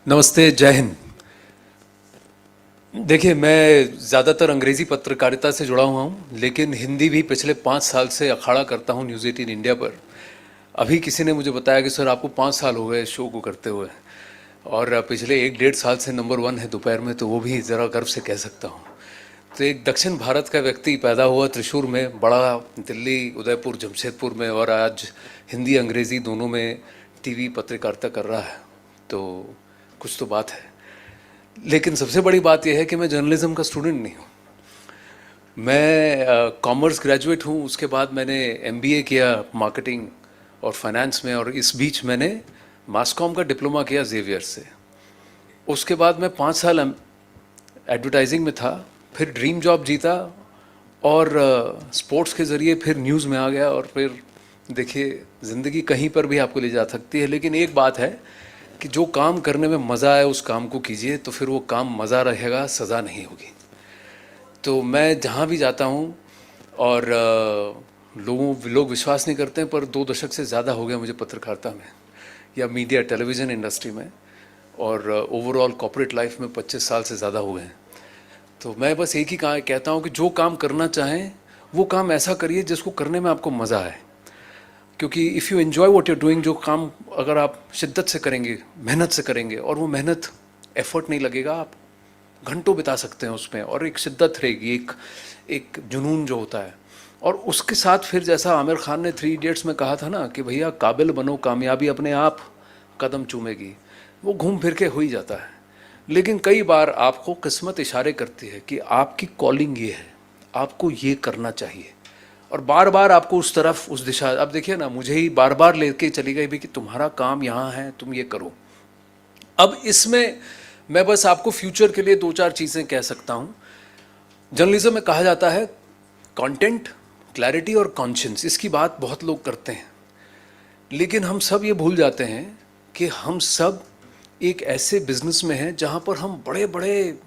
नमस्ते, जय हिंद। देखिए, मैं ज़्यादातर अंग्रेज़ी पत्रकारिता से जुड़ा हुआ हूँ, लेकिन हिंदी भी पिछले 5 साल से अखाड़ा करता हूँ न्यूज़ 18 इंडिया पर। अभी किसी ने मुझे बताया कि सर आपको 5 साल हो गए इस शो को करते हुए, और पिछले 1 डेढ़ साल से नंबर 1 है दोपहर में, तो वो भी ज़रा गर्व से कह सकता हूँ। तो एक दक्षिण भारत का व्यक्ति पैदा हुआ त्रिशूर में, बड़ा दिल्ली, उदयपुर, जमशेदपुर में, और आज हिंदी अंग्रेज़ी दोनों में टीवी पत्रकारिता कर रहा है, तो कुछ तो बात है। लेकिन सबसे बड़ी बात यह है कि मैं जर्नलिज्म का स्टूडेंट नहीं हूँ। मैं कॉमर्स ग्रेजुएट हूँ, उसके बाद मैंने एमबीए किया मार्केटिंग और फाइनेंस में, और इस बीच मैंने मास कॉम का डिप्लोमा किया जेवियर से। उसके बाद मैं 5 साल एडवर्टाइजिंग में था, फिर ड्रीम जॉब जीता, और स्पोर्ट्स के ज़रिए फिर न्यूज़ में आ गया, और फिर देखिए ज़िंदगी कहीं पर भी आपको ले जा सकती है। लेकिन एक बात है कि जो काम करने में मज़ा आए उस काम को कीजिए, तो फिर वो काम मज़ा रहेगा, सज़ा नहीं होगी। तो मैं जहाँ भी जाता हूँ, और लोग विश्वास नहीं करते हैं, पर 2 दशक से ज़्यादा हो गया मुझे पत्रकारिता में या मीडिया टेलीविज़न इंडस्ट्री में, और ओवरऑल कॉर्पोरेट लाइफ में 25 साल से ज़्यादा हो गए हैं। तो मैं बस एक ही कहता हूँ कि जो काम करना चाहें वो काम ऐसा करिए जिसको करने में आपको मज़ा आए, क्योंकि if you enjoy what you doing, जो काम अगर आप शिद्दत से करेंगे, मेहनत से करेंगे, और वो मेहनत एफर्ट नहीं लगेगा, आप घंटों बिता सकते हैं उसमें, और एक शिद्दत रहेगी, एक जुनून जो होता है। और उसके साथ फिर जैसा आमिर खान ने 3 इडियट्स में कहा था ना कि भैया काबिल बनो, कामयाबी अपने आप कदम चूमेगी, वो घूम फिर के हो ही जाता है। लेकिन कई बार आपको किस्मत इशारे करती है कि आपकी कॉलिंग ये है, आपको ये करना चाहिए, और बार बार आपको उस तरफ, उस दिशा, अब देखिए ना, मुझे ही बार बार लेके चली गई भी कि तुम्हारा काम यहाँ है, तुम ये करो। अब इसमें मैं बस आपको फ्यूचर के लिए 2-4 चीज़ें कह सकता हूँ। जर्नलिज्म में कहा जाता है कंटेंट, क्लैरिटी और कॉन्शियंस, इसकी बात बहुत लोग करते हैं, लेकिन हम सब ये भूल जाते हैं कि हम सब एक ऐसे बिजनेस में हैं जहाँ पर हम बड़े बड़े,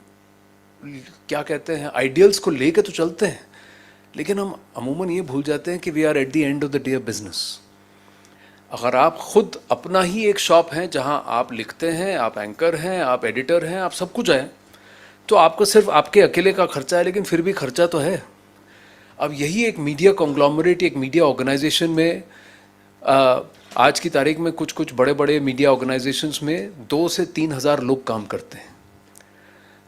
क्या कहते हैं, आइडियल्स को लेके तो चलते हैं, लेकिन हम अमूमन ये भूल जाते हैं कि we are at the end of the day of business. अगर आप खुद अपना ही एक शॉप है जहां आप लिखते हैं, आप एंकर हैं, आप एडिटर हैं, आप सब कुछ हैं, तो आपको सिर्फ आपके अकेले का खर्चा है, लेकिन फिर भी खर्चा तो है। अब यही एक मीडिया कॉन्ग्लोमरेट, एक मीडिया ऑर्गेनाइजेशन में, आज की तारीख में कुछ कुछ बड़े बड़े मीडिया ऑर्गेनाइजेशंस में 2 से 3 हज़ार लोग काम करते हैं।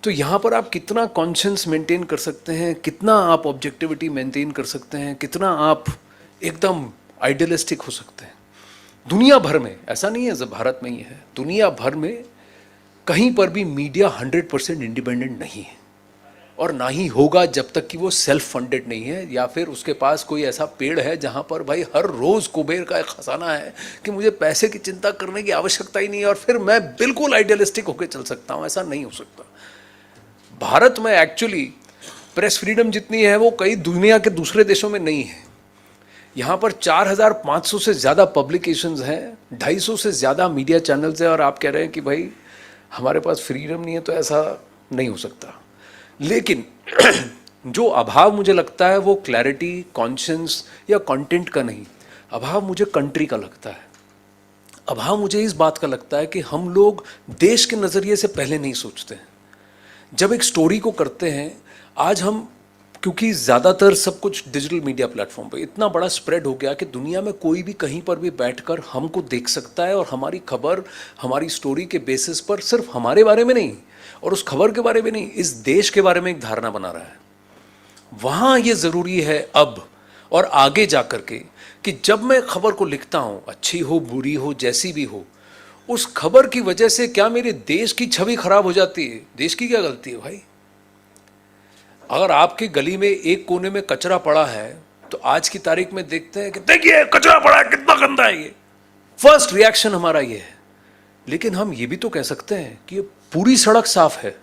तो यहाँ पर आप कितना कॉन्शियंस मेंटेन कर सकते हैं, कितना आप ऑब्जेक्टिविटी मेंटेन कर सकते हैं, कितना आप एकदम आइडियलिस्टिक हो सकते हैं। दुनिया भर में ऐसा नहीं है जब भारत में ही है, दुनिया भर में कहीं पर भी मीडिया 100% इंडिपेंडेंट नहीं है, और ना ही होगा जब तक कि वो सेल्फ फंडेड नहीं है, या फिर उसके पास कोई ऐसा पेड़ है जहाँ पर भाई हर रोज़ कुबेर का एक खजाना है कि मुझे पैसे की चिंता करने की आवश्यकता ही नहीं है, और फिर मैं बिल्कुल आइडियलिस्टिक होकर चल सकता हूँ। ऐसा नहीं हो सकता। भारत में एक्चुअली प्रेस फ्रीडम जितनी है वो कई दुनिया के दूसरे देशों में नहीं है। यहाँ पर 4,500 से ज़्यादा पब्लिकेशंस हैं, 250 से ज़्यादा मीडिया चैनल्स हैं, और आप कह रहे हैं कि भाई हमारे पास फ्रीडम नहीं है, तो ऐसा नहीं हो सकता। लेकिन जो अभाव मुझे लगता है वो क्लैरिटी, कॉन्शियंस या कंटेंट का नहीं, अभाव मुझे कंट्री का लगता है। अभाव मुझे इस बात का लगता है कि हम लोग देश के नज़रिए से पहले नहीं सोचते हैं। जब एक स्टोरी को करते हैं, आज हम, क्योंकि ज़्यादातर सब कुछ डिजिटल मीडिया प्लेटफॉर्म पे इतना बड़ा स्प्रेड हो गया कि दुनिया में कोई भी कहीं पर भी बैठकर हमको देख सकता है, और हमारी खबर, हमारी स्टोरी के बेसिस पर सिर्फ हमारे बारे में नहीं, और उस खबर के बारे में नहीं, इस देश के बारे में एक धारणा बना रहा है। वहाँ ये ज़रूरी है अब और आगे जा कर के कि जब मैं खबर को लिखता हूँ, अच्छी हो बुरी हो जैसी भी हो, उस खबर की वजह से क्या मेरे देश की छवि खराब हो जाती है? देश की क्या गलती है भाई? अगर आपके गली में एक कोने में कचरा पड़ा है, तो आज की तारीख में देखते हैं कि देखिए कचरा पड़ा है, कितना गंदा है ये, फर्स्ट रिएक्शन हमारा ये है। लेकिन हम ये भी तो कह सकते हैं कि ये पूरी सड़क साफ है,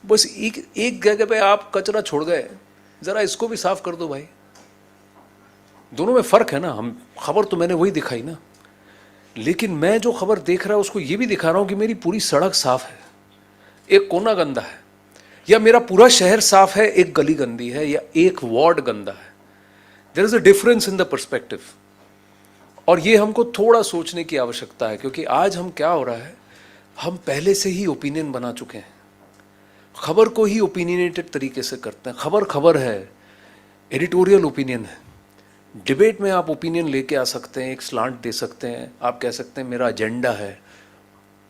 बस एक जगह पे आप कचरा छोड़ गए, जरा इसको भी साफ कर दो भाई। दोनों में फर्क है ना। हम खबर तो मैंने वही दिखाई ना, लेकिन मैं जो खबर देख रहा हूं उसको ये भी दिखा रहा हूं कि मेरी पूरी सड़क साफ है, एक कोना गंदा है, या मेरा पूरा शहर साफ है, एक गली गंदी है, या एक वार्ड गंदा है। There is a difference in the perspective, और ये हमको थोड़ा सोचने की आवश्यकता है। क्योंकि आज हम, क्या हो रहा है, हम पहले से ही ओपिनियन बना चुके हैं, खबर को ही ओपिनियनेटेड तरीके से करते हैं। खबर खबर है, एडिटोरियल ओपिनियन है। डिबेट में आप ओपिनियन लेके आ सकते हैं, एक स्लांट दे सकते हैं, आप कह सकते हैं मेरा एजेंडा है,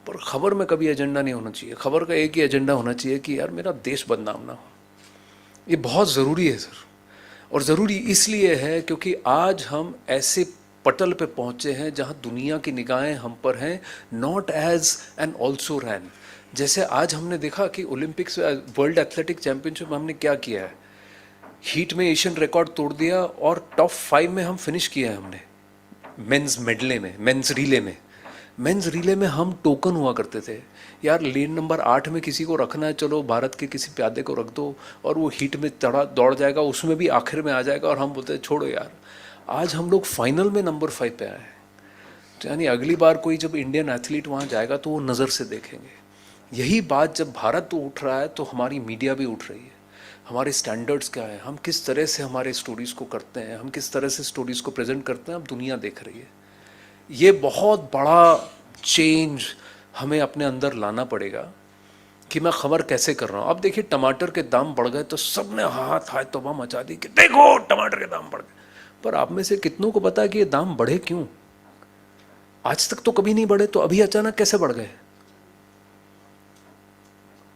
पर खबर में कभी एजेंडा नहीं होना चाहिए। खबर का एक ही एजेंडा होना चाहिए कि यार मेरा देश बदनाम ना हो। ये बहुत ज़रूरी है सर, और ज़रूरी इसलिए है क्योंकि आज हम ऐसे पटल पे पहुँचे हैं जहाँ दुनिया की निगाहें हम पर हैं, नॉट एज एन ऑल्सो रैन। जैसे आज हमने देखा कि ओलंपिक्स, वर्ल्ड एथलेटिक चैम्पियनशिप में हमने क्या किया है, हीट में एशियन रिकॉर्ड तोड़ दिया और टॉप 5 में हम फिनिश किया है हमने। मेंस मेडले में, मेंस रिले में हम टोकन हुआ करते थे, यार लेन नंबर 8 में किसी को रखना है, चलो भारत के किसी प्यादे को रख दो और वो हीट में तड़ा दौड़ जाएगा, उसमें भी आखिर में आ जाएगा, और हम बोलते हैं छोड़ो यार। आज हम लोग फाइनल में नंबर 5 पे आए हैं। तो यानी अगली बार कोई जब इंडियन एथलीट वहाँ जाएगा तो वो नज़र से देखेंगे। यही बात जब भारत तो उठ रहा है तो हमारी मीडिया भी उठ रही है। हमारे स्टैंडर्ड्स क्या है, हम किस तरह से हमारे स्टोरीज़ को करते हैं, हम किस तरह से स्टोरीज़ को प्रेजेंट करते हैं, अब दुनिया देख रही है। ये बहुत बड़ा चेंज हमें अपने अंदर लाना पड़ेगा कि मैं खबर कैसे कर रहा हूँ। अब देखिए टमाटर के दाम बढ़ गए तो सब ने हाथ हाथ तौबा मचा दी कि देखो टमाटर के दाम बढ़ गए, पर आप में से कितनों को पता है कि ये दाम बढ़े क्यों? आज तक तो कभी नहीं बढ़े, तो अभी अचानक कैसे बढ़ गए?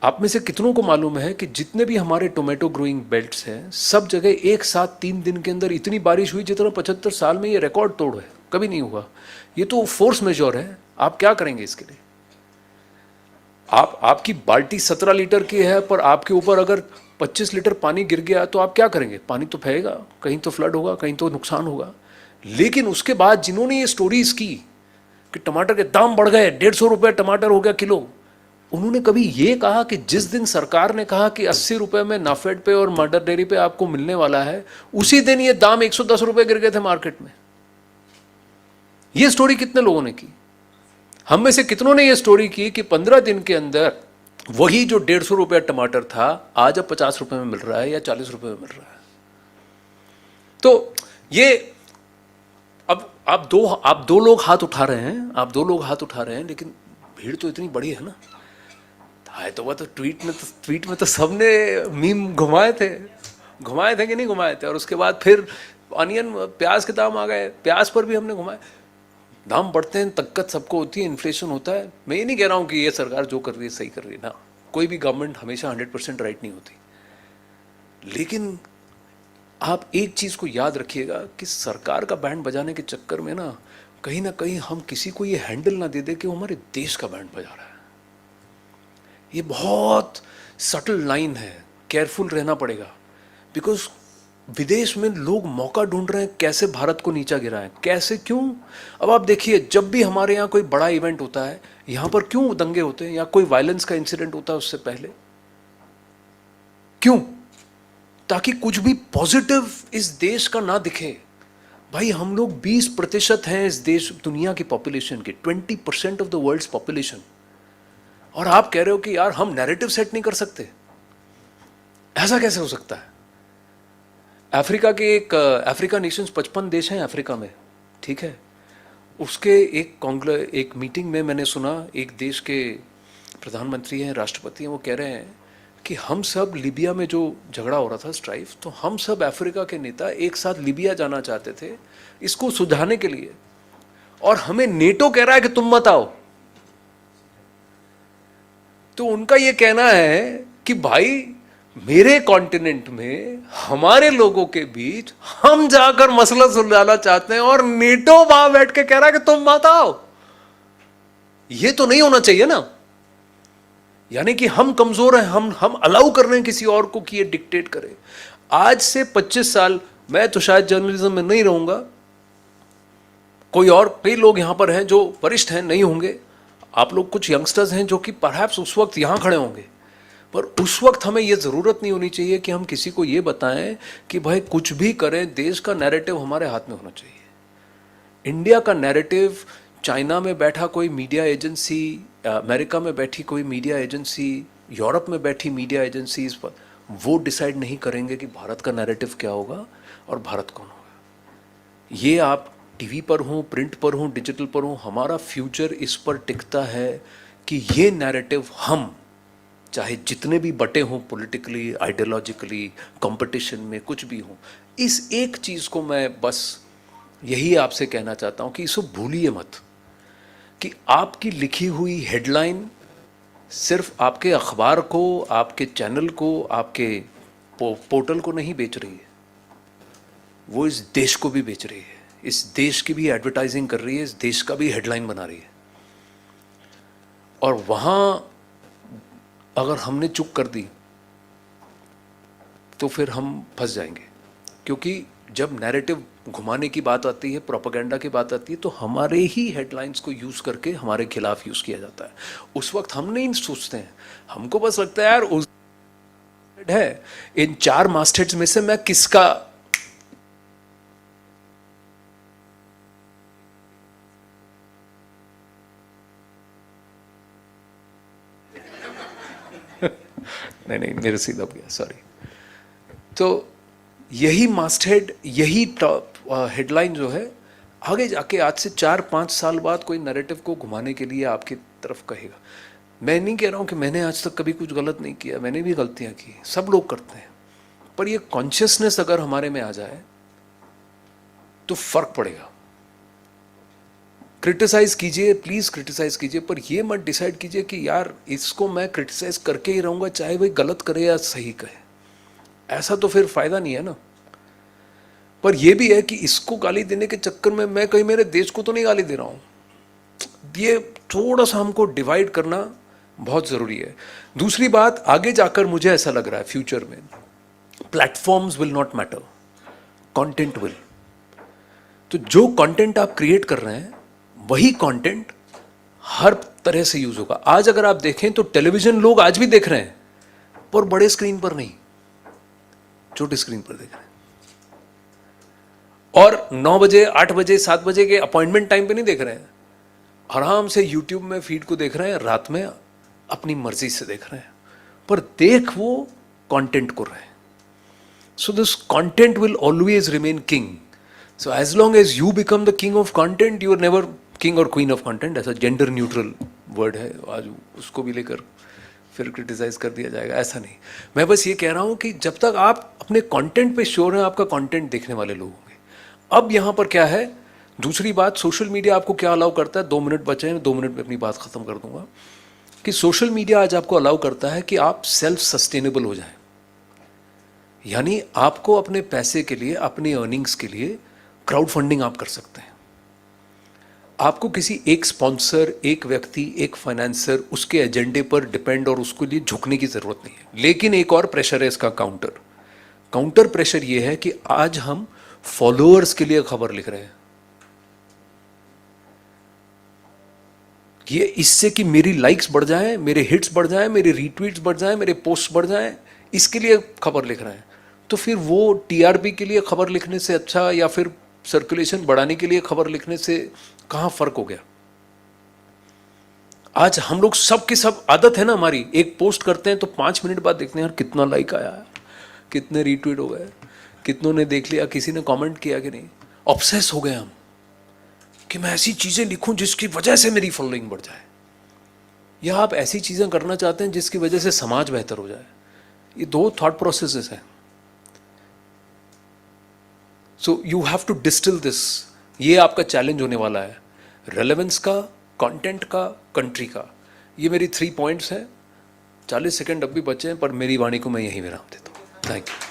आप में से कितनों को मालूम है कि जितने भी हमारे टोमेटो ग्रोइंग बेल्ट्स हैं, सब जगह एक साथ 3 दिन के अंदर इतनी बारिश हुई जितना 75 साल में ये रिकॉर्ड तोड़ है, कभी नहीं हुआ। ये तो फोर्स मेजर है, आप क्या करेंगे इसके लिए? आपकी बाल्टी 17 लीटर की है, पर आपके ऊपर अगर 25 लीटर पानी गिर गया तो आप क्या करेंगे? पानी तो फैलेगा, कहीं तो फ्लड होगा, कहीं तो नुकसान होगा। लेकिन उसके बाद जिन्होंने ये स्टोरीज की कि टमाटर के दाम बढ़ गए, 150 रुपये टमाटर हो गया किलो, उन्होंने कभी ये कहा कि जिस दिन सरकार ने कहा कि 80 रुपये में नाफेड पे और मदर डेयरी पे आपको मिलने वाला है, उसी दिन ये दाम 110 रुपये गिर गए थे मार्केट में? ये स्टोरी कितने लोगों ने की? हम में से कितनों ने ये स्टोरी की कि 15 दिन के अंदर वही जो 150 रुपया टमाटर था आज अब 50 रुपये में मिल रहा है या 40 रुपये में मिल रहा है? तो ये अब आप दो लोग हाथ उठा रहे हैं, लेकिन भीड़ तो इतनी बड़ी है ना। हाय तो वह तो ट्वीट में तो सबने मीम घुमाए थे कि नहीं घुमाए थे, और उसके बाद फिर अनियन प्याज के दाम आ गए, प्याज पर भी हमने घुमाए। दाम बढ़ते हैं, तक्कत सबको होती है, इन्फ्लेशन होता है। मैं ये नहीं कह रहा हूँ कि ये सरकार जो कर रही है सही कर रही है ना, कोई भी गवर्नमेंट हमेशा 100% राइट नहीं होती, लेकिन आप एक चीज़ को याद रखिएगा कि सरकार का बैंड बजाने के चक्कर में ना कहीं हम किसी को ये हैंडल ना दे दे कि वो हमारे देश का बैंड बजा रहा है। ये बहुत सटल लाइन है, केयरफुल रहना पड़ेगा, बिकॉज विदेश में लोग मौका ढूंढ रहे हैं कैसे भारत को नीचा गिराएं, कैसे, क्यों। अब आप देखिए, जब भी हमारे यहाँ कोई बड़ा इवेंट होता है, यहाँ पर क्यों दंगे होते हैं या कोई वायलेंस का इंसिडेंट होता है उससे पहले, क्यों? ताकि कुछ भी पॉजिटिव इस देश का ना दिखे। भाई हम लोग 20% हैं इस देश, दुनिया की पॉपुलेशन के, 20% ऑफ द वर्ल्ड्स पॉपुलेशन, और आप कह रहे हो कि यार हम नैरेटिव सेट नहीं कर सकते। ऐसा कैसे हो सकता है? अफ्रीका नेशंस 55 देश हैं अफ्रीका में, ठीक है। उसके एक मीटिंग में मैंने सुना, एक देश के प्रधानमंत्री हैं, राष्ट्रपति हैं, वो कह रहे हैं कि हम सब लीबिया में जो झगड़ा हो रहा था, स्ट्राइफ, तो हम सब अफ्रीका के नेता एक साथ लीबिया जाना चाहते थे इसको सुलझाने के लिए, और हमें नेटो कह रहा है कि तुम मत आओ। तो उनका ये कहना है कि भाई मेरे कॉन्टिनेंट में हमारे लोगों के बीच हम जाकर मसला सुलझाना चाहते हैं और नेटो वहां बैठ के कह रहा है कि तुम मत आओ। ये तो नहीं होना चाहिए ना। यानी कि हम कमजोर हैं, हम अलाउ कर रहे हैं किसी और को कि ये डिक्टेट करे। आज से 25 साल, मैं तो शायद जर्नलिज्म में नहीं रहूंगा, कोई और कई लोग यहां पर हैं जो वरिष्ठ हैं, नहीं होंगे। आप लोग कुछ यंगस्टर्स हैं जो कि परहैप्स उस वक्त यहां खड़े होंगे, पर उस वक्त हमें यह ज़रूरत नहीं होनी चाहिए कि हम किसी को ये बताएं कि भाई कुछ भी करें, देश का नैरेटिव हमारे हाथ में होना चाहिए। इंडिया का नैरेटिव चाइना में बैठा कोई मीडिया एजेंसी, अमेरिका में बैठी कोई मीडिया एजेंसी, यूरोप में बैठी मीडिया एजेंसीज पर वो डिसाइड नहीं करेंगे कि भारत का नैरेटिव क्या होगा और भारत कौन होगा। ये आप टीवी पर हों, प्रिंट पर हों, डिजिटल पर हों, हमारा फ्यूचर इस पर टिकता है कि ये नैरेटिव हम चाहे जितने भी बटे हों पॉलिटिकली, आइडियोलॉजिकली, कंपटीशन में कुछ भी हों, इस एक चीज़ को मैं बस यही आपसे कहना चाहता हूं कि इसको भूलिए मत कि आपकी लिखी हुई हेडलाइन सिर्फ आपके अखबार को, आपके चैनल को, आपके पोर्टल को नहीं बेच रही है, वो इस देश को भी बेच रही है, इस देश की भी एडवर्टाइजिंग कर रही है, इस देश का भी हेडलाइन बना रही है। और वहाँ अगर हमने चुप कर दी तो फिर हम फंस जाएंगे, क्योंकि जब नैरेटिव घुमाने की बात आती है, प्रोपेगेंडा की बात आती है, तो हमारे ही हेडलाइंस को यूज़ करके हमारे खिलाफ यूज़ किया जाता है। उस वक्त हम नहीं सोचते हैं, हमको बस लगता है यार उस है इन 4 मास्टर्स में से मैं किसका नहीं मेरे से दब गया, सॉरी। तो यही मास्टहेड, यही टॉप हेडलाइन जो है आगे जाके आज से 4-5 साल बाद कोई नैरेटिव को घुमाने के लिए आपकी तरफ कहेगा। मैं नहीं कह रहा हूँ कि मैंने आज तक कभी कुछ गलत नहीं किया, मैंने भी गलतियाँ की, सब लोग करते हैं, पर ये कॉन्शियसनेस अगर हमारे में आ जाए तो फर्क पड़ेगा। क्रिटिसाइज कीजिए, प्लीज़ क्रिटिसाइज कीजिए, पर ये मत डिसाइड कीजिए कि यार इसको मैं क्रिटिसाइज करके ही रहूँगा, चाहे वही गलत करे या सही कहे। ऐसा तो फिर फायदा नहीं है ना। पर यह भी है कि इसको गाली देने के चक्कर में मैं कहीं मेरे देश को तो नहीं गाली दे रहा हूँ। ये थोड़ा सा हमको डिवाइड करना बहुत ज़रूरी है। दूसरी बात, आगे जाकर मुझे ऐसा लग रहा है फ्यूचर में platforms will not matter, content will. तो जो कंटेंट आप क्रिएट कर रहे हैं वही कंटेंट हर तरह से यूज होगा। आज अगर आप देखें तो टेलीविजन लोग आज भी देख रहे हैं, पर बड़े स्क्रीन पर नहीं, छोटे स्क्रीन पर देख रहे हैं। और 9 बजे, 8 बजे, 7 बजे के अपॉइंटमेंट टाइम पे नहीं देख रहे हैं, आराम से यूट्यूब में फीड को देख रहे हैं, रात में अपनी मर्जी से देख रहे हैं, पर देख वो कंटेंट को रहे हैं। So this content will always remain king. So as long as you become the king of content, you are never king और क्वीन ऑफ कंटेंट। ऐसा जेंडर न्यूट्रल वर्ड है, आज उसको भी लेकर फिर क्रिटिसाइज कर दिया जाएगा, ऐसा नहीं। मैं बस ये कह रहा हूँ कि जब तक आप अपने कंटेंट पे श्योर हैं, आपका कंटेंट देखने वाले लोग होंगे। अब यहाँ पर क्या है, दूसरी बात, सोशल मीडिया आपको क्या अलाउ करता है, 2 मिनट बचे हैं, 2 मिनट में अपनी बात खत्म कर दूंगा, कि सोशल मीडिया आज आपको अलाउ करता है कि आप सेल्फ सस्टेनेबल हो जाएं। यानी आपको अपने पैसे के लिए, अपनी अर्निंग्स के लिए क्राउड फंडिंग आप कर सकते हैं। आपको किसी एक स्पॉन्सर, एक व्यक्ति, एक फाइनेंसर, उसके एजेंडे पर डिपेंड और उसके लिए झुकने की जरूरत नहीं है। लेकिन एक और प्रेशर है इसका, काउंटर प्रेशर ये है कि आज हम फॉलोअर्स के लिए खबर लिख रहे हैं। ये इससे कि मेरी लाइक्स बढ़ जाएं, मेरे हिट्स बढ़ जाएं, मेरे रीट्वीट्स बढ़ जाएं, मेरे पोस्ट बढ़ जाएं, इसके लिए खबर लिख रहे हैं। तो फिर वो टीआरपी के लिए खबर लिखने से अच्छा, या फिर सर्कुलेशन बढ़ाने के लिए खबर लिखने से कहां फर्क हो गया? आज हम लोग सब की सब आदत है ना हमारी, एक पोस्ट करते हैं तो 5 मिनट बाद देखते हैं यार कितना लाइक आया, कितने रीट्वीट हो गए, कितनों ने देख लिया, किसी ने कमेंट किया कि नहीं। ऑब्सेस हो गए हम कि मैं ऐसी चीजें लिखूं जिसकी वजह से मेरी फॉलोइंग बढ़ जाए, या आप ऐसी चीजें करना चाहते हैं जिसकी वजह से समाज बेहतर हो जाए। ये 2 थॉट प्रोसेसेस हैं। So you have to distil this. ये आपका चैलेंज होने वाला है, रेलेवेंस का, कंटेंट का, कंट्री का। ये मेरी 3 पॉइंट्स हैं। 40 सेकंड अब भी बचे हैं, पर मेरी वाणी को मैं यहीं विराम देता हूँ। Thank you.